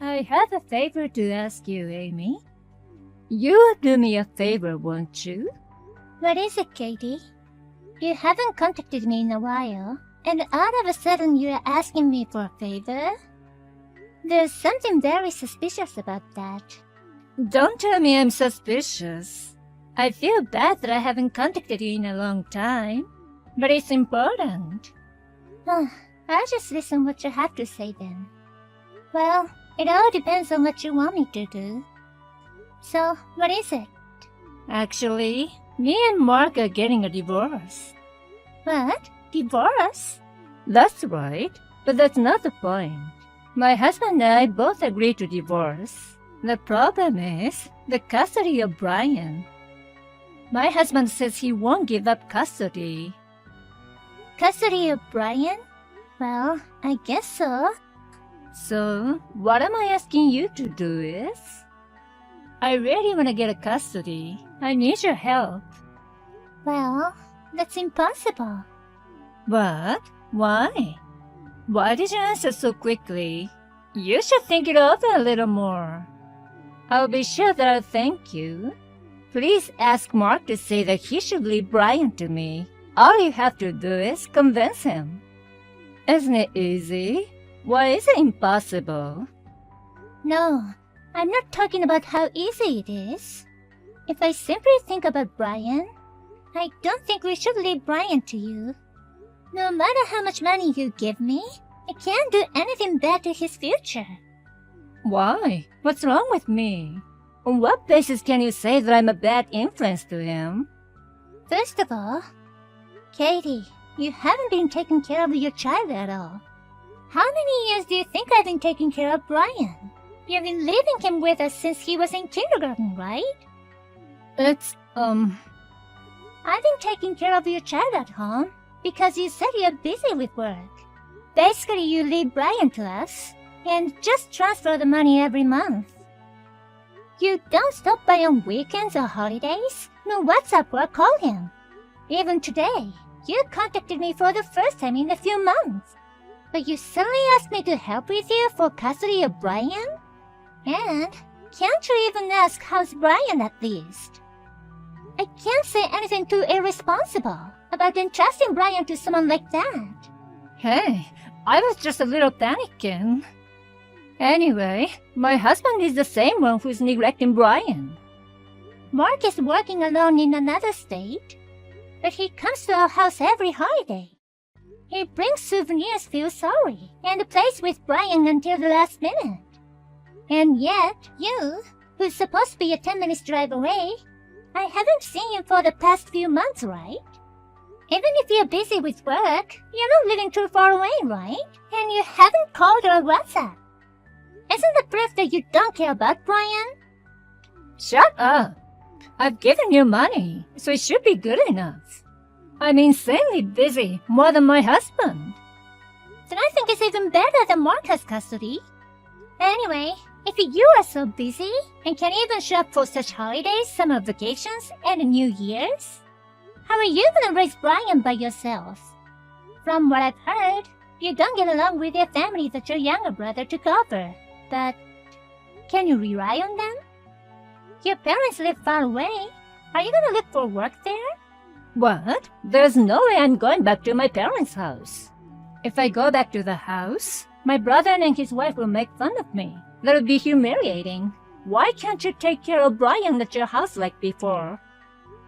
I have a favor to ask you, Amy. You'll do me a favor, won't you? What is it, Katie? You haven't contacted me in a while, and all of a sudden you're asking me for a favor? There's something very suspicious about that. Don't tell me I'm suspicious. I feel bad that I haven't contacted you in a long time, but it's important. I'll just listen what you have to say then. Well, it all depends on what you want me to do. So, what is it? Actually, me and Mark are getting a divorce. What? Divorce? That's right, but that's not the point. My husband and I both agreed to divorce. The problem is the custody of Brian. My husband says he won't give up custody. Custody of Brian? Well, I guess so. So, what am I asking you to do is? I really want to get a custody. I need your help. Well, that's impossible. What? Why? Why did you answer so quickly? You should think it over a little more. I'll be sure that I'll thank you. Please ask Mark to say that he should leave Brian to me. All you have to do is convince him. Isn't it easy? Why is it impossible? No, I'm not talking about how easy it is. If I simply think about Brian, I don't think we should leave Brian to you. No matter how much money you give me, I can't do anything bad to his future. Why? What's wrong with me? On what basis can you say that I'm a bad influence to him? First of all, Katie, you haven't been taking care of your child at all. How many years do you think I've been taking care of Brian? You've been leaving him with us since he was in kindergarten, right? I've been taking care of your child at home because you said you're busy with work. Basically, you leave Brian to us and just transfer the money every month. You don't stop by on weekends or holidays, no WhatsApp or call him. Even today, you contacted me for the first time in a few months. But you suddenly asked me to help with you for custody of Brian? And can't you even ask how's Brian at least? I can't say anything too irresponsible about entrusting Brian to someone like that. Hey, I was just a little panicking. Anyway, my husband is the same one who's neglecting Brian. Mark is working alone in another state, but he comes to our house every holiday. He brings souvenirs, feels sorry, and plays with Brian until the last minute. And yet, you, who's supposed to be a 10 minutes drive away, I haven't seen you for the past few months, right? Even if you're busy with work, you're not living too far away, right? And you haven't called or WhatsApp. Isn't that proof that you don't care about Brian? Shut up! I've given you money, so it should be good enough. I'm insanely busy, more than my husband. Then I think it's even better that Mark has custody. Anyway, if you are so busy and can't even show up for such holidays, summer vacations, and New Year's, how are you gonna raise Brian by yourself? From what I've heard, you don't get along with your family that your younger brother took over. But can you rely on them? Your parents live far away. Are you gonna look for work there? What? There's no way I'm going back to my parents' house. If I go back to the house, my brother and his wife will make fun of me. That would be humiliating. Why can't you take care of Brian at your house like before?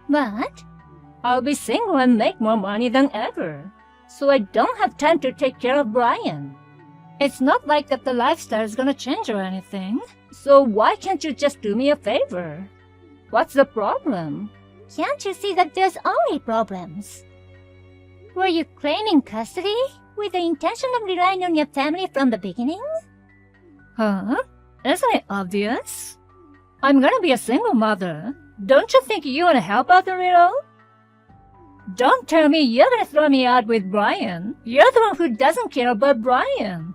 What? I'll be single and make more money than ever, so I don't have time to take care of Brian. It's not like that the lifestyle is gonna change or anything, so why can't you just do me a favor? What's the problem? Can't you see that there's only problems? Were you claiming custody with the intention of relying on your family from the beginning? Huh? Isn't it obvious? I'm gonna be a single mother. Don't you think you wanna help out a little? Don't tell me you're gonna throw me out with Brian. You're the one who doesn't care about Brian.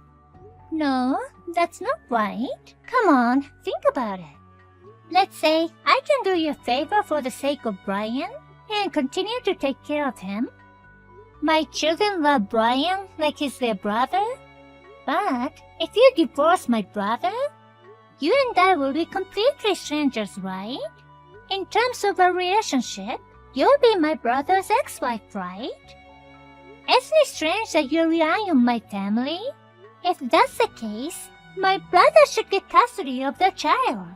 No, that's not right. Come on, think about it. Let's say I can do you a favor for the sake of Brian and continue to take care of him. My children love Brian like he's their brother. But if you divorce my brother, you and I will be completely strangers, right? In terms of our relationship, you'll be my brother's ex-wife, right? Isn't it strange that you're relying on my family? If that's the case, my brother should get custody of the child.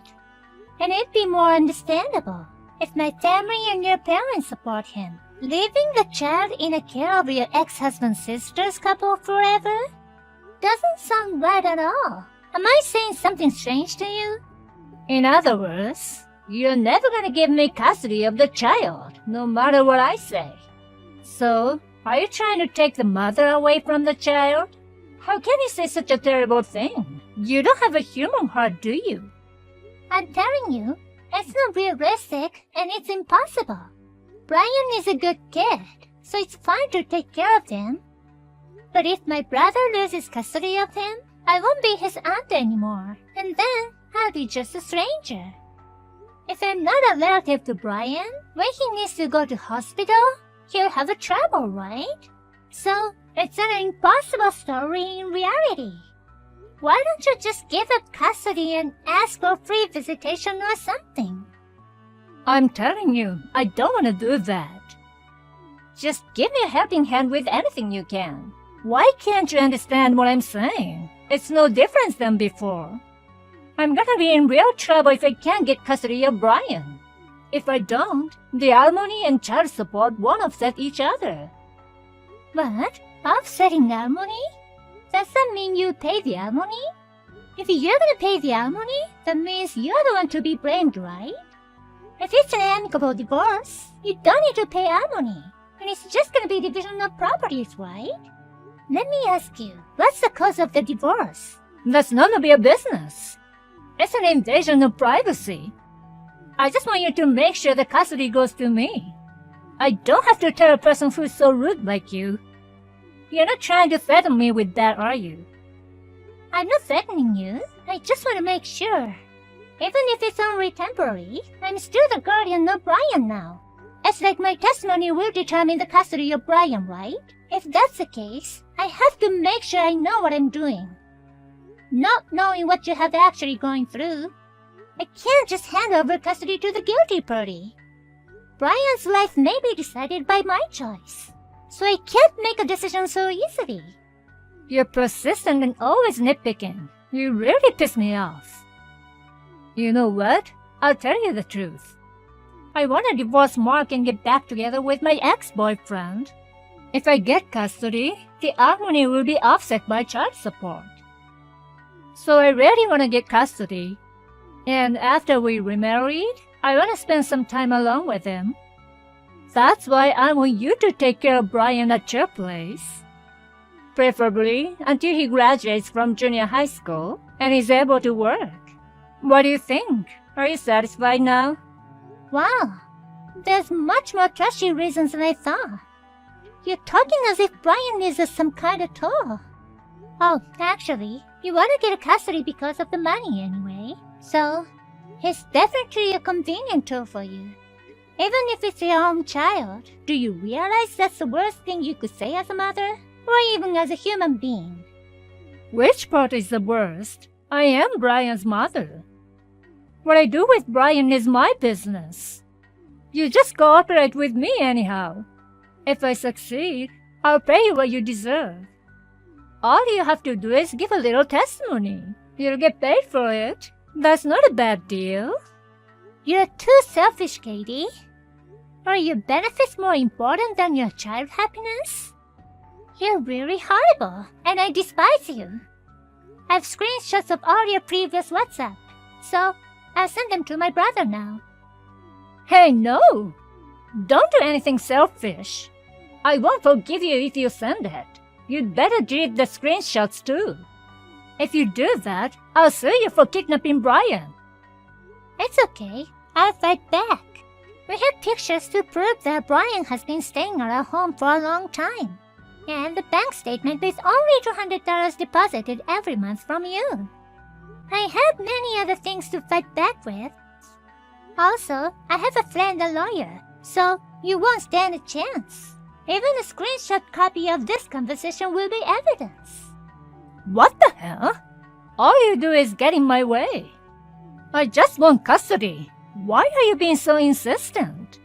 And it'd be more understandable if my family and your parents support him. Leaving the child in the care of your ex-husband's sister's couple forever? Doesn't sound right at all. Am I saying something strange to you? In other words, you're never gonna give me custody of the child, no matter what I say. So, are you trying to take the mother away from the child? How can you say such a terrible thing? You don't have a human heart, do you? I'm telling you, it's not realistic and it's impossible. Brian is a good kid, so it's fine to take care of him. But if my brother loses custody of him, I won't be his aunt anymore, and then I'll be just a stranger. If I'm not a relative to Brian, when he needs to go to hospital, he'll have a trouble, right? So, it's an impossible story in reality. Why don't you just give up custody and ask for free visitation or something? I'm telling you, I don't want to do that. Just give me a helping hand with anything you can. Why can't you understand what I'm saying? It's no different than before. I'm gonna be in real trouble if I can't get custody of Brian. If I don't, the alimony and child support won't offset each other. What? Offsetting alimony? Does that mean you pay the alimony? If you're gonna pay the alimony, that means you're the one to be blamed, right? If it's an amicable divorce, you don't need to pay alimony, and it's just gonna be division of properties, right? Let me ask you, what's the cause of the divorce? That's none of your business. It's an invasion of privacy. I just want you to make sure the custody goes to me. I don't have to tell a person who's so rude like you. You're not trying to threaten me with that, are you? I'm not threatening you. I just want to make sure. Even if it's only temporary, I'm still the guardian of Brian now. It's like my testimony will determine the custody of Brian, right? If that's the case, I have to make sure I know what I'm doing. Not knowing what you have actually going through, I can't just hand over custody to the guilty party. Brian's life may be decided by my choice, so I can't make a decision so easily. You're persistent and always nitpicking. You really piss me off. You know what? I'll tell you the truth. I want to divorce Mark and get back together with my ex-boyfriend. If I get custody, the alimony will be offset by child support. So I really want to get custody. And after we remarried, I want to spend some time alone with him. That's why I want you to take care of Brian at your place. Preferably until he graduates from junior high school and is able to work. What do you think? Are you satisfied now? Wow, there's much more trashy reasons than I thought. You're talking as if Brian is some kind of tool. Oh, actually, you want to get a custody because of the money anyway. So, it's definitely a convenient tool for you. Even if it's your own child, do you realize that's the worst thing you could say as a mother? Or even as a human being? Which part is the worst? I am Brian's mother. What I do with Brian is my business. You just cooperate with me anyhow. If I succeed, I'll pay you what you deserve. All you have to do is give a little testimony. You'll get paid for it. That's not a bad deal. You're too selfish, Katie. Are your benefits more important than your child happiness? You're really horrible, and I despise you. I've screenshots of all your previous WhatsApp, so I'll send them to my brother now. Hey, no! Don't do anything selfish. I won't forgive you if you send it. You'd better delete the screenshots too. If you do that, I'll sue you for kidnapping Brian. It's okay. I'll fight back. We have pictures to prove that Brian has been staying at our home for a long time. And the bank statement with only $200 deposited every month from you. I have many other things to fight back with. Also, I have a friend, a lawyer, so you won't stand a chance. Even a screenshot copy of this conversation will be evidence. What the hell? All you do is get in my way. I just want custody. Why are you being so insistent?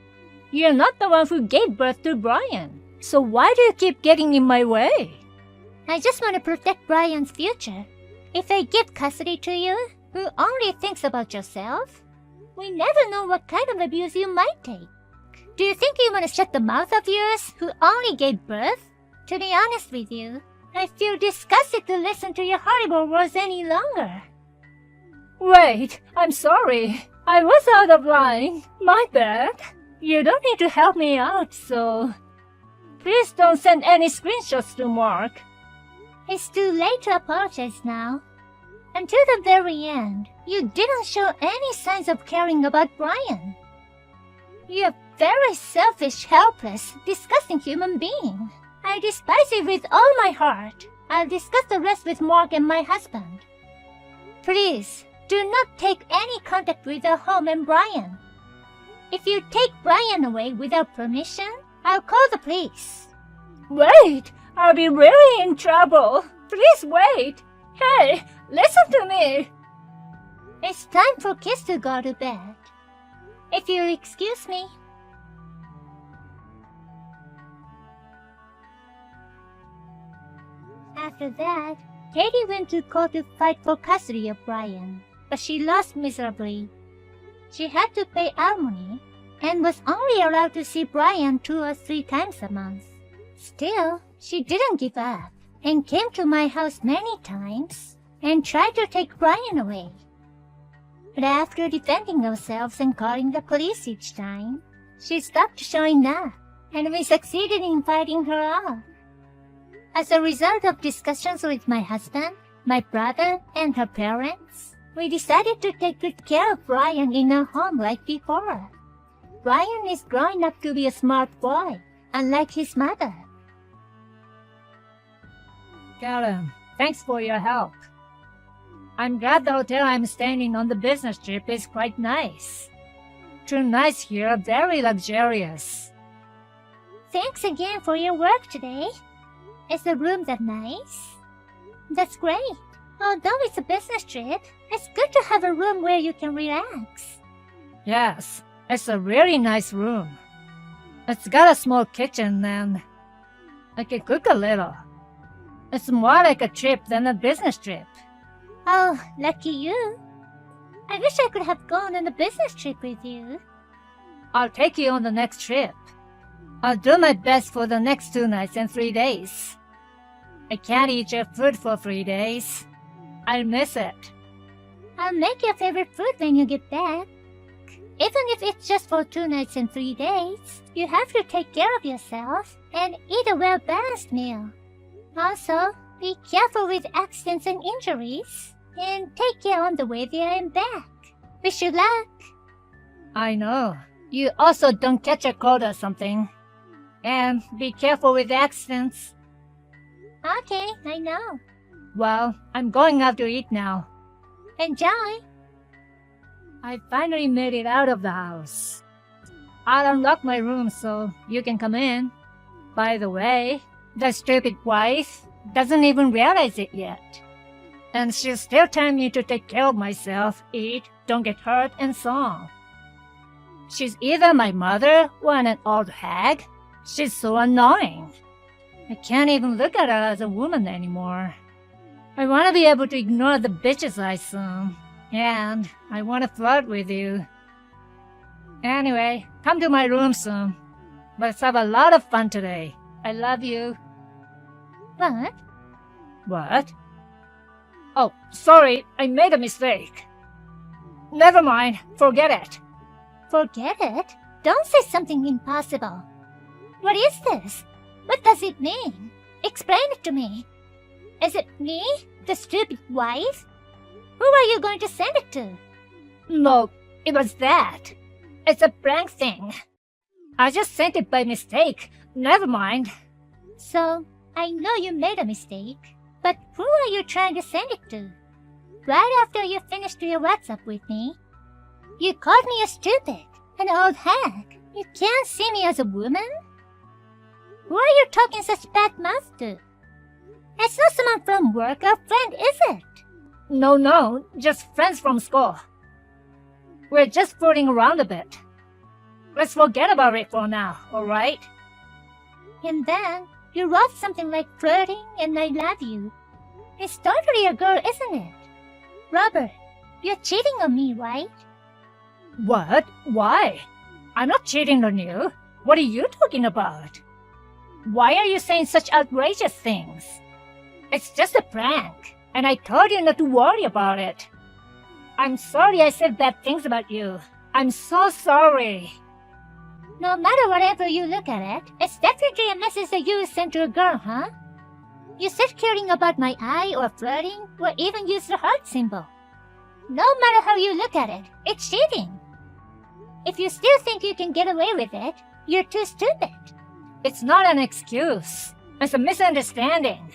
You're not the one who gave birth to Brian, so why do you keep getting in my way? I just want to protect Brian's future. If I give custody to you, who only thinks about yourself, we never know what kind of abuse you might take. Do you think you want to shut the mouth of yours, who only gave birth? To be honest with you, I feel disgusted to listen to your horrible words any longer. Wait, I'm sorry. I was out of line. My bad. You don't need to help me out, so... Please don't send any screenshots to Mark. It's too late to apologize now. Until the very end, you didn't show any signs of caring about Brian. You're a very selfish, helpless, disgusting human being. I despise you with all my heart. I'll discuss the rest with Mark and my husband. Please, do not take any contact with our home and Brian. If you take Brian away without permission, I'll call the police. Wait! I'll be really in trouble. Please wait. Hey, listen to me. It's time for kids to go to bed. If you'll excuse me. After that, Katie went to court to fight for custody of Brian, but she lost miserably. She had to pay alimony and was only allowed to see Brian 2 or 3 times a month. Still, she didn't give up and came to my house many times and tried to take Brian away. But after defending ourselves and calling the police each time, she stopped showing up, and we succeeded in fighting her off. As a result of discussions with my husband, my brother, and her parents, we decided to take good care of Brian in our home like before. Brian is growing up to be a smart boy, unlike his mother. Karen, thanks for your help. I'm glad the hotel I'm staying in on the business trip is quite nice. 2 nights here, very luxurious. Thanks again for your work today. Is the room that nice? That's great. Although it's a business trip, it's good to have a room where you can relax. Yes, it's a really nice room. It's got a small kitchen and I can cook a little. It's more like a trip than a business trip. Oh, lucky you. I wish I could have gone on a business trip with you. I'll take you on the next trip. I'll do my best for the next 2 nights and 3 days. I can't eat your food for 3 days. I'll miss it. I'll make your favorite food when you get back. Even if it's just for 2 nights and 3 days, you have to take care of yourself and eat a well-balanced meal. Also, be careful with accidents and injuries, and take care on the way there and back. Wish you luck. I know. You also don't catch a cold or something. And be careful with accidents. Okay, I know. Well, I'm going out to eat now. Enjoy. I finally made it out of the house. I'll unlock my room so you can come in. By the way, the stupid wife doesn't even realize it yet. And she's still telling me to take care of myself, eat, don't get hurt, and so on. She's either my mother or an old hag. She's so annoying. I can't even look at her as a woman anymore. I want to be able to ignore the bitches I soon. And I want to flirt with you. Anyway, come to my room soon. Let's have a lot of fun today. I love you. What? What? Oh, sorry, I made a mistake. Never mind, forget it. Forget it? Don't say something impossible. What is this? What does it mean? Explain it to me. Is it me, the stupid wife? Who are you going to send it to? No, it was that. It's a prank thing. I just sent it by mistake. Never mind. So, I know you made a mistake, but who are you trying to send it to? Right after you finished your WhatsApp with me, you called me a stupid, an old hag. You can't see me as a woman? Who are you talking such bad mouth to? It's not someone from work or friend, is it? No, just friends from school. We're just fooling around a bit. Let's forget about it for now, alright? And then you wrote something like flirting and I love you. It's totally a girl, isn't it? Robert, you're cheating on me, right? What? Why? I'm not cheating on you. What are you talking about? Why are you saying such outrageous things? It's just a prank, and I told you not to worry about it. I'm sorry I said bad things about you. I'm so sorry. No matter whatever you look at it, it's definitely a message that you sent to a girl, huh? You said caring about my eye or flirting, or even use the heart symbol. No matter how you look at it, it's cheating. If you still think you can get away with it, you're too stupid. It's not an excuse. It's a misunderstanding.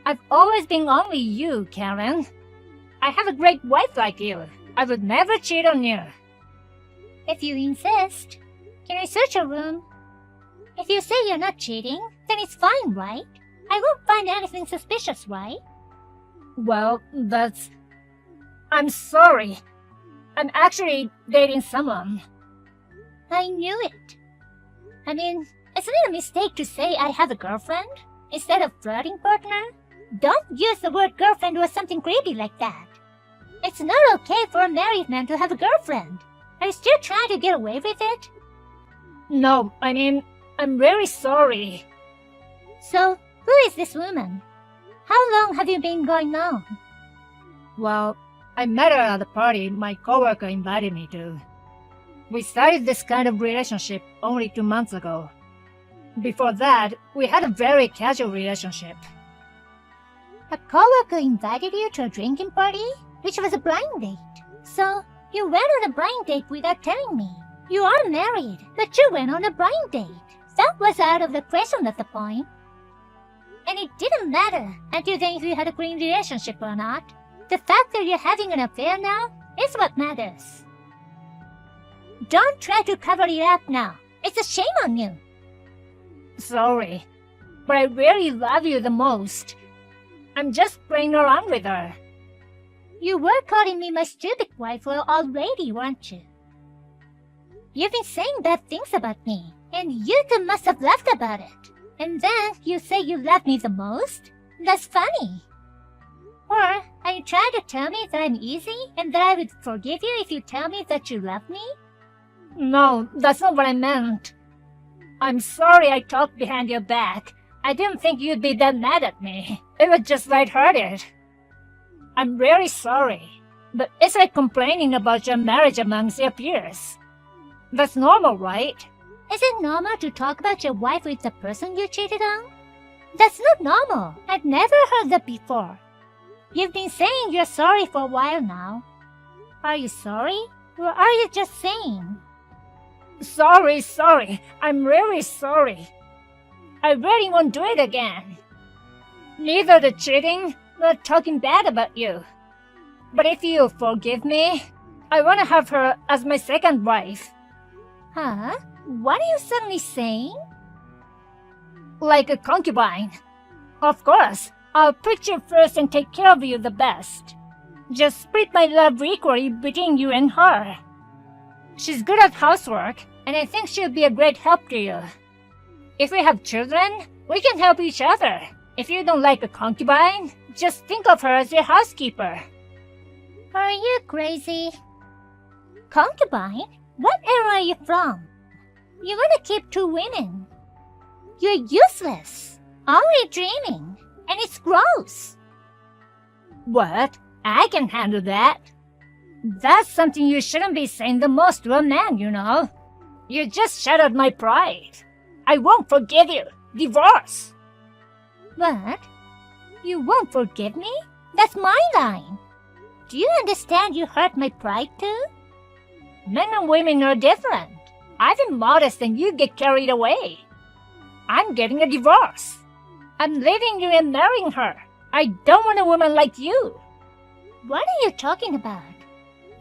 I've always been only you, Karen. I have a great wife like you. I would never cheat on you. If you insist, can I search your room? If you say you're not cheating, then it's fine, right? I won't find anything suspicious, right? Well, I'm sorry. I'm actually dating someone. I knew it. I mean, isn't it a mistake to say I have a girlfriend instead of flirting partner? Don't use the word girlfriend or something creepy like that. It's not okay for a married man to have a girlfriend. Are you still trying to get away with it? No, I mean, I'm really sorry. So, who is this woman? How long have you been going on? Well, I met her at a party my coworker invited me to. We started this kind of relationship only 2 months ago. Before that, we had a very casual relationship. A coworker invited you to a drinking party, which was a blind date. So, you went on a blind date without telling me. You are married, but you went on a blind date. That was out of the question at the point. And it didn't matter until then if you had a green relationship or not. The fact that you're having an affair now is what matters. Don't try to cover it up now. It's a shame on you. Sorry, but I really love you the most. I'm just playing around with her. You were calling me my stupid wife already, weren't you? You've been saying bad things about me, and you two must have laughed about it. And then you say you love me the most? That's funny. Or are you trying to tell me that I'm easy and that I would forgive you if you tell me that you love me? No, that's not what I meant. I'm sorry I talked behind your back. I didn't think you'd be that mad at me. It was just lighthearted. I'm really sorry, but it's like complaining about your marriage amongst your peers. That's normal, right? Is it normal to talk about your wife with the person you cheated on? That's not normal. I've never heard that before. You've been saying you're sorry for a while now. Are you sorry? Or are you just saying? Sorry. I'm really sorry. I really won't do it again. Neither the cheating nor talking bad about you. But if you forgive me, I want to have her as my second wife. Huh? What are you suddenly saying? Like a concubine. Of course, I'll put you first and take care of you the best. Just split my love equally between you and her. She's good at housework, and I think she'll be a great help to you. If we have children, we can help each other. If you don't like a concubine, just think of her as your housekeeper. Are you crazy? Concubine? What era are you from? You want to keep 2 women. You're useless. Only dreaming. And it's gross. What? I can handle that. That's something you shouldn't be saying the most to a man, you know. You just shattered my pride. I won't forgive you. Divorce. What? You won't forgive me? That's my line. Do you understand you hurt my pride too? Men and women are different. I've been modest and you get carried away. I'm getting a divorce. I'm leaving you and marrying her. I don't want a woman like you. What are you talking about?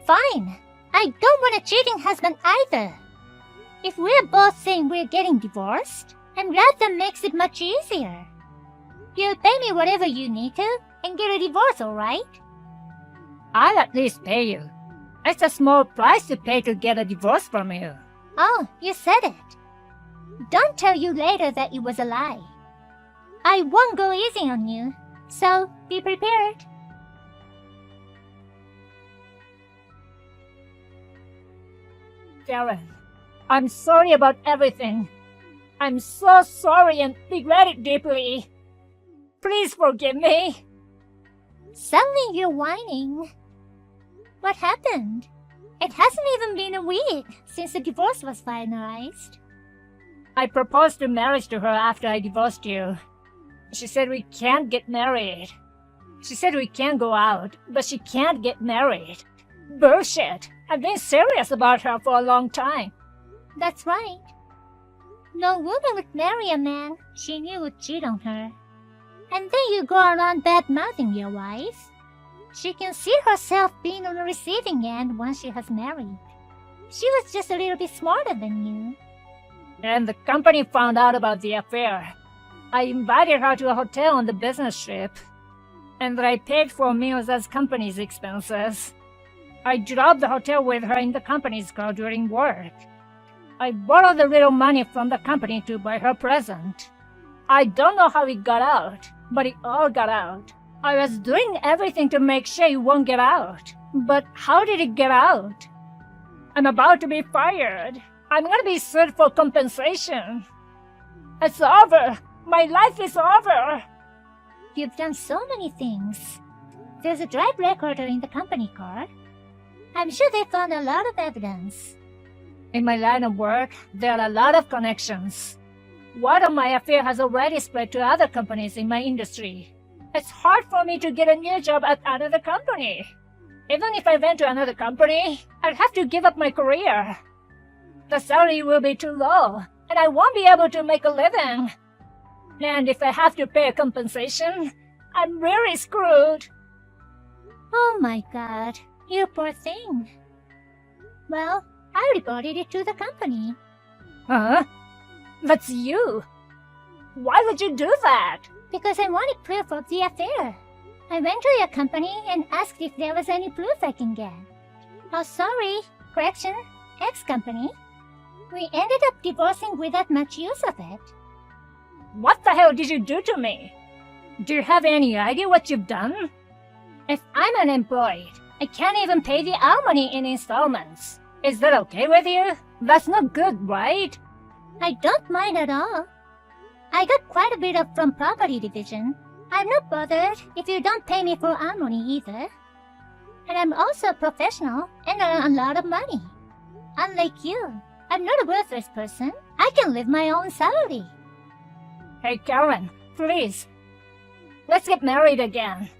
Fine. I don't want a cheating husband either. If we're both saying we're getting divorced, I'm glad that makes it much easier. You'll pay me whatever you need to and get a divorce, alright? I'll at least pay you. It's a small price to pay to get a divorce from you. Oh, you said it. Don't tell you later that it was a lie. I won't go easy on you, so be prepared. Karen, I'm sorry about everything. I'm so sorry and regret it deeply. Please forgive me. Suddenly you're whining. What happened? It hasn't even been a week since the divorce was finalized. I proposed to marriage to her after I divorced you. She said we can't get married. She said we can go out, but she can't get married. Bullshit. I've been serious about her for a long time. That's right. No woman would marry a man she knew would cheat on her. And then you go around bad-mouthing your wife. She can see herself being on the receiving end once she has married. She was just a little bit smarter than you. And the company found out about the affair. I invited her to a hotel on the business trip. And I paid for meals as company's expenses. I drove the hotel with her in the company's car during work. I borrowed a little money from the company to buy her present. I don't know how it got out, but it all got out. I was doing everything to make sure it won't get out. But how did it get out? I'm about to be fired. I'm gonna be sued for compensation. It's over. My life is over. You've done so many things. There's a drive recorder in the company car. I'm sure they found a lot of evidence. In my line of work, there are a lot of connections. Word of my affair has already spread to other companies in my industry. It's hard for me to get a new job at another company. Even if I went to another company, I'd have to give up my career. The salary will be too low, and I won't be able to make a living. And if I have to pay a compensation, I'm really screwed. Oh my god, you poor thing. Well, I reported it to the company. Huh? That's you. Why would you do that? Because I wanted proof of the affair. I went to your company and asked if there was any proof I can get. Oh, sorry. Correction, ex-company. We ended up divorcing without much use of it. What the hell did you do to me? Do you have any idea what you've done? If I'm unemployed, I can't even pay the alimony in installments. Is that okay with you? That's not good, right? I don't mind at all. I got quite a bit of from property division. I'm not bothered if you don't pay me for alimony either. And I'm also a professional and earn a lot of money. Unlike you, I'm not a worthless person. I can live my own salary. Hey Karen, please. Let's get married again.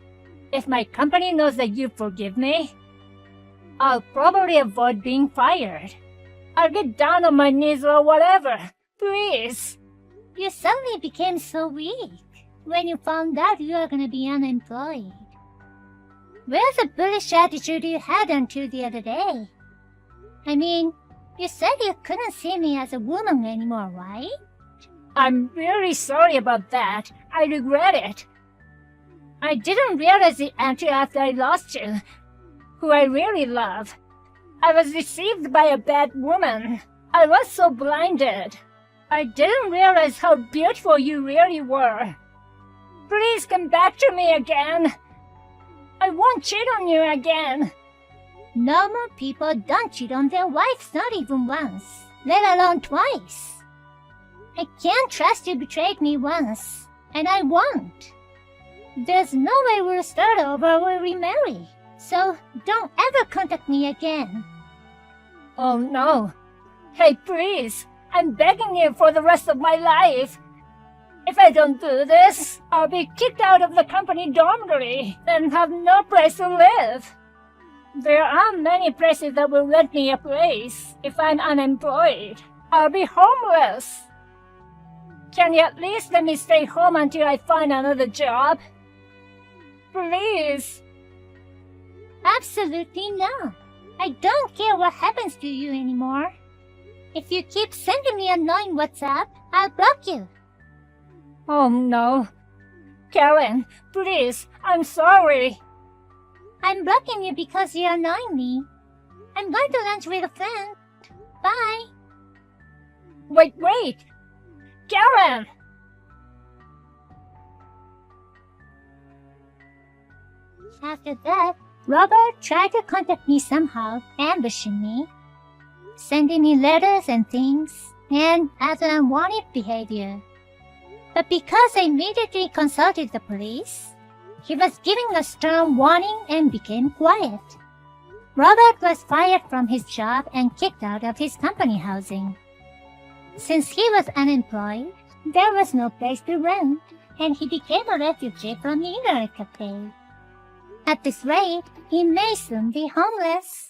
If my company knows that you forgive me, I'll probably avoid being fired. I'll get down on my knees or whatever. Please. You suddenly became so weak when you found out you were gonna be unemployed. Where's the bullish attitude you had until the other day? I mean, you said you couldn't see me as a woman anymore, right? I'm really sorry about that. I regret it. I didn't realize it until after I lost you, who I really love. I was deceived by a bad woman. I was so blinded. I didn't realize how beautiful you really were. Please come back to me again. I won't cheat on you again. Normal people don't cheat on their wives not even once, let alone twice. I can't trust you betrayed me once, and I won't. There's no way we'll start over or remarry, so don't ever contact me again. Oh no. Hey, please. I'm begging you for the rest of my life. If I don't do this, I'll be kicked out of the company dormitory and have no place to live. There aren't many places that will rent me a place if I'm unemployed. I'll be homeless. Can you at least let me stay home until I find another job? Please. Absolutely not. I don't care what happens to you anymore. If you keep sending me annoying WhatsApp, I'll block you. Oh no. Karen, please, I'm sorry. I'm blocking you because you're annoying me. I'm going to lunch with a friend. Bye. Wait! Karen! After that, Robert tried to contact me somehow, ambushing me, sending me letters and things, and other unwanted behavior. But because I immediately consulted the police, he was giving a stern warning and became quiet. Robert was fired from his job and kicked out of his company housing. Since he was unemployed, there was no place to rent, and he became a refugee from the internet cafe. At this rate, he may soon be homeless.